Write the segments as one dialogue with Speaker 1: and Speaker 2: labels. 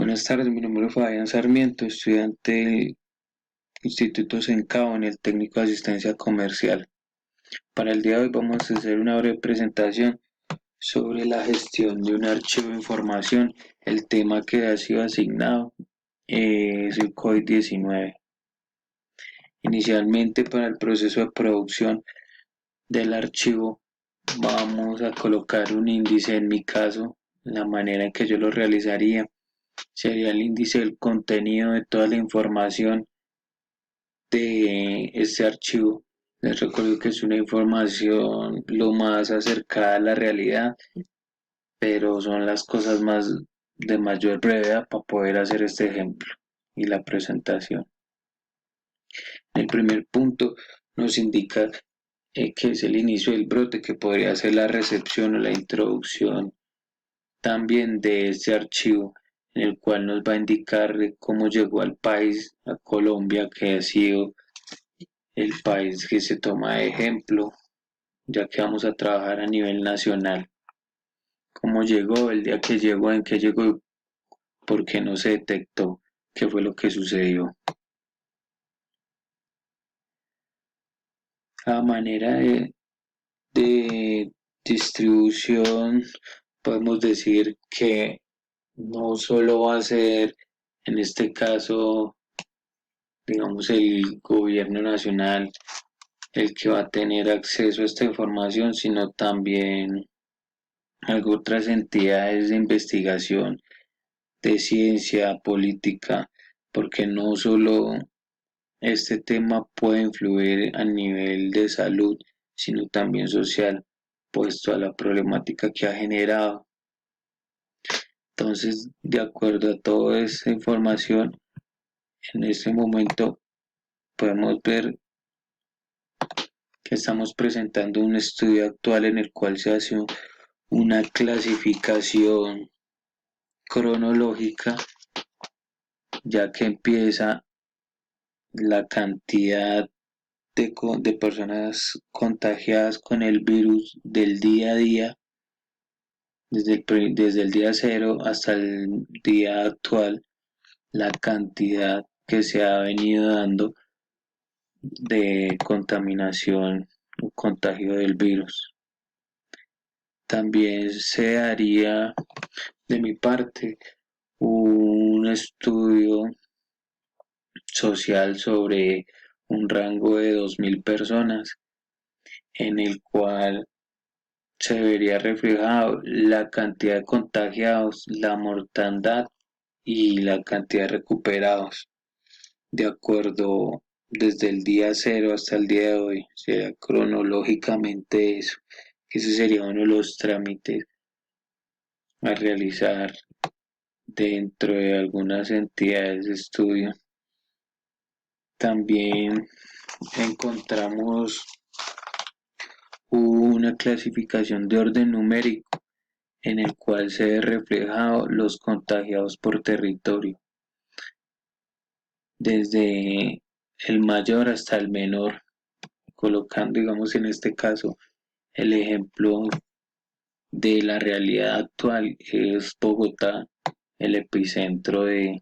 Speaker 1: Buenas tardes, mi nombre es Fabián Sarmiento, estudiante del Instituto Sencao en el Técnico de Asistencia Comercial. Para el día de hoy vamos a hacer una breve presentación sobre la gestión de un archivo de información. El tema que ha sido asignado es el COVID-19. Inicialmente, para el proceso de producción del archivo, vamos a colocar un índice. En mi caso, la manera en que yo lo realizaría sería el índice del contenido de toda la información de este archivo. Les recuerdo que es una información lo más acercada a la realidad, pero son las cosas más de mayor brevedad para poder hacer este ejemplo y la presentación. El primer punto nos indica que es el inicio del brote, que podría ser la recepción o la introducción también de este archivo, en el cual nos va a indicar cómo llegó al país, a Colombia, que ha sido el país que se toma de ejemplo, ya que vamos a trabajar a nivel nacional. ¿Cómo llegó? El día que llegó, en qué llegó, por qué no se detectó, qué fue lo que sucedió. A manera de distribución, podemos decir que no solo va a ser, en este caso, digamos, el gobierno nacional el que va a tener acceso a esta información, sino también otras entidades de investigación, de ciencia, política, porque no solo este tema puede influir a nivel de salud, sino también social, puesto a la problemática que ha generado. Entonces, de acuerdo a toda esta información, en este momento podemos ver que estamos presentando un estudio actual en el cual se hace una clasificación cronológica, ya que empieza la cantidad de personas contagiadas con el virus del día a día, desde el día cero hasta el día actual, la cantidad que se ha venido dando de contaminación o contagio del virus. También se haría de mi parte un estudio social sobre un rango de 2.000 personas en el cual se vería reflejado la cantidad de contagiados, la mortandad y la cantidad de recuperados, de acuerdo desde el día cero hasta el día de hoy, sería cronológicamente eso, que ese sería uno de los trámites a realizar dentro de algunas entidades de estudio. También encontramos una clasificación de orden numérico en el cual se ve reflejado los contagiados por territorio, desde el mayor hasta el menor, colocando, digamos, en este caso, el ejemplo de la realidad actual es Bogotá, el epicentro del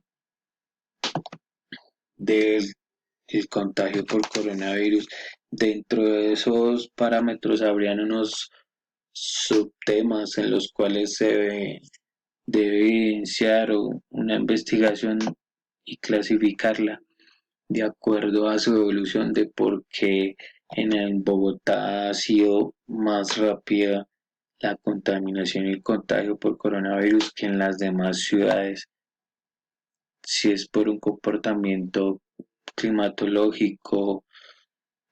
Speaker 1: contagio por coronavirus. Dentro de esos parámetros habrían unos subtemas en los cuales debe evidenciar una investigación y clasificarla de acuerdo a su evolución de por qué en el Bogotá ha sido más rápida la contaminación y el contagio por coronavirus que en las demás ciudades, si es por un comportamiento climatológico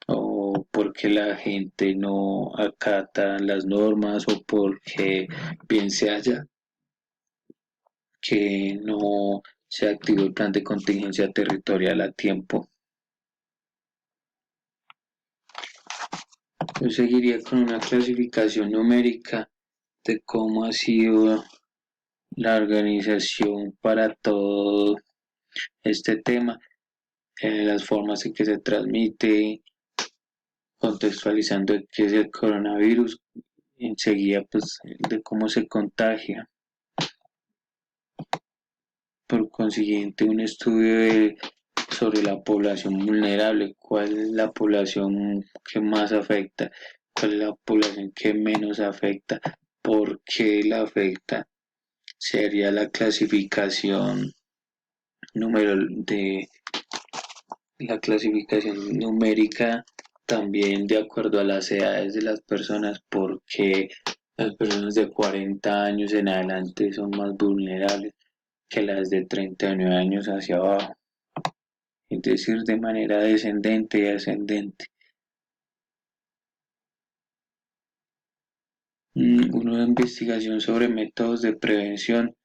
Speaker 1: o porque la gente no acata las normas o porque bien se haya que no se activó el plan de contingencia territorial a tiempo. Yo seguiría con una clasificación numérica de cómo ha sido la organización para todo este tema, las formas en que se transmite, contextualizando qué es el coronavirus, enseguida pues de cómo se contagia. por consiguiente un estudio sobre la población vulnerable, cuál es la población que más afecta, cuál es la población que menos afecta, por qué la afecta. Sería la clasificación número de la clasificación numérica también de acuerdo a las edades de las personas, porque las personas de 40 años en adelante son más vulnerables que las de 39 años hacia abajo, es decir, de manera descendente y ascendente. Una investigación sobre métodos de prevención,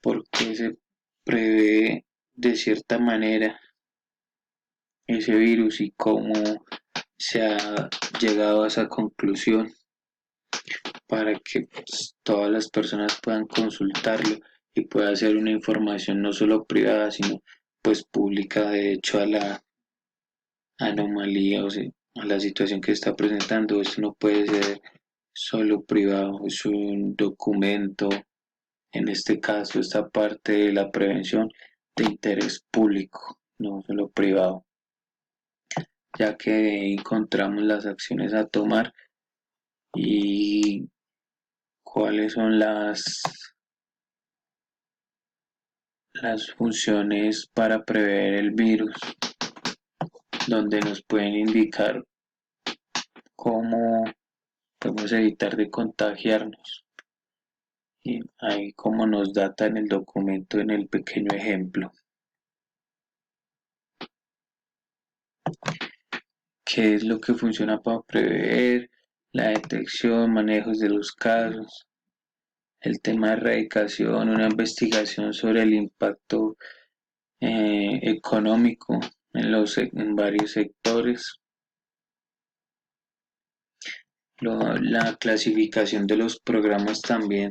Speaker 1: porque se prevé de cierta manera ese virus y cómo se ha llegado a esa conclusión para que pues, todas las personas puedan consultarlo y pueda ser una información no solo privada, sino pues pública de hecho a la anomalía, o sea, a la situación que está presentando. Esto no puede ser solo privado, es un documento, en este caso esta parte de la prevención de interés público, no solo privado, ya que encontramos las acciones a tomar y cuáles son las funciones para prever el virus, donde nos pueden indicar cómo podemos evitar de contagiarnos. Y ahí como nos data en el documento en el pequeño ejemplo. ¿Qué es lo que funciona para prever? La detección, manejos de los casos, el tema de erradicación, una investigación sobre el impacto económico en varios sectores, la clasificación de los programas también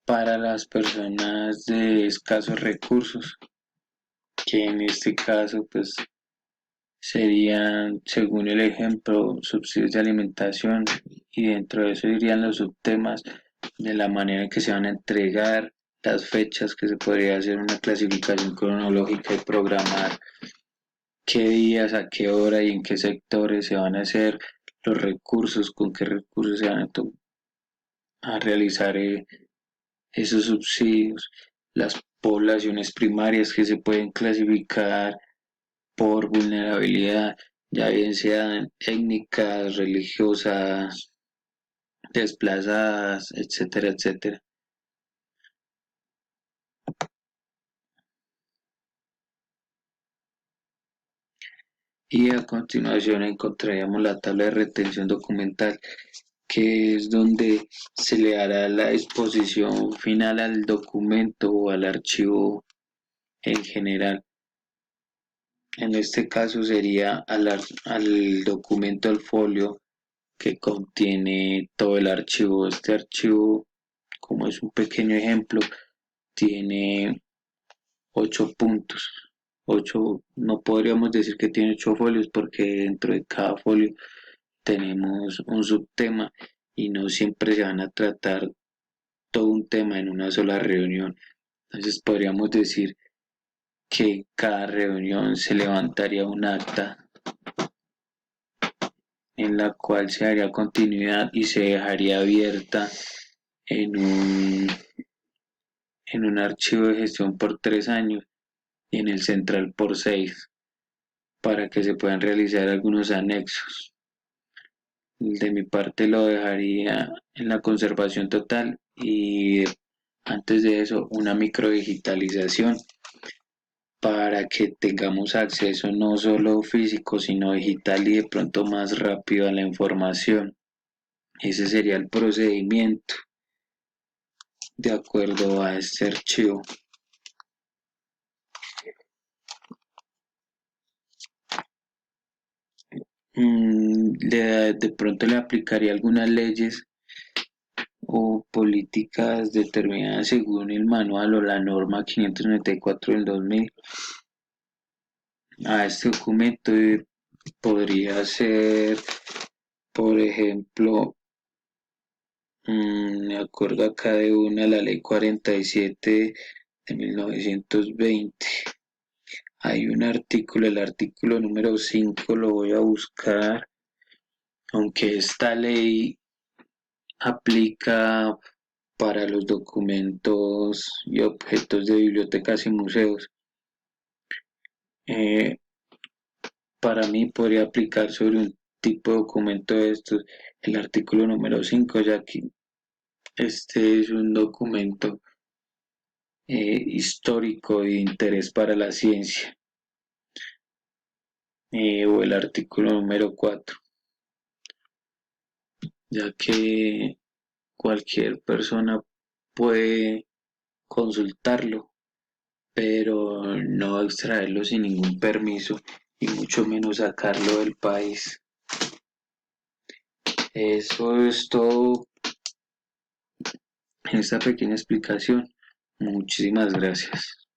Speaker 1: para las personas de escasos recursos, que en este caso pues serían, según el ejemplo, subsidios de alimentación, y dentro de eso irían los subtemas de la manera en que se van a entregar, las fechas que se podría hacer una clasificación cronológica y programar qué días, a qué hora y en qué sectores se van a hacer los recursos, con qué recursos se van a realizar esos subsidios, las poblaciones primarias que se pueden clasificar por vulnerabilidad, ya bien sean étnicas, religiosas, desplazadas, etcétera, etcétera. Y a continuación encontraríamos la tabla de retención documental, que es donde se le hará la exposición final al documento o al archivo en general. En este caso sería al documento, al folio que contiene todo el archivo. Este archivo, como es un pequeño ejemplo, tiene 8 puntos. Ocho, no podríamos decir que tiene 8 folios porque dentro de cada folio tenemos un subtema y no siempre se van a tratar todo un tema en una sola reunión. Entonces podríamos decir que en cada reunión se levantaría un acta en la cual se haría continuidad y se dejaría abierta en un archivo de gestión por 3 años y en el central por 6 para que se puedan realizar algunos anexos. De mi parte lo dejaría en la conservación total y antes de eso una microdigitalización para que tengamos acceso no solo físico sino digital y de pronto más rápido a la información. Ese sería el procedimiento de acuerdo a este archivo. De pronto le aplicaría algunas leyes o políticas determinadas según el manual o la norma 594 del 2000 a este documento. Podría ser, por ejemplo, me acuerdo acá de una, la ley 47 de 1920. Hay un artículo, el artículo número 5, lo voy a buscar, aunque esta ley aplica para los documentos y objetos de bibliotecas y museos. Eh, para mí podría aplicar sobre un tipo de documento de estos el artículo número 5, ya que este es un documento histórico de interés para la ciencia, o el artículo número 4, ya que cualquier persona puede consultarlo, pero no extraerlo sin ningún permiso y mucho menos sacarlo del país. Eso es todo en esta pequeña explicación. Muchísimas gracias.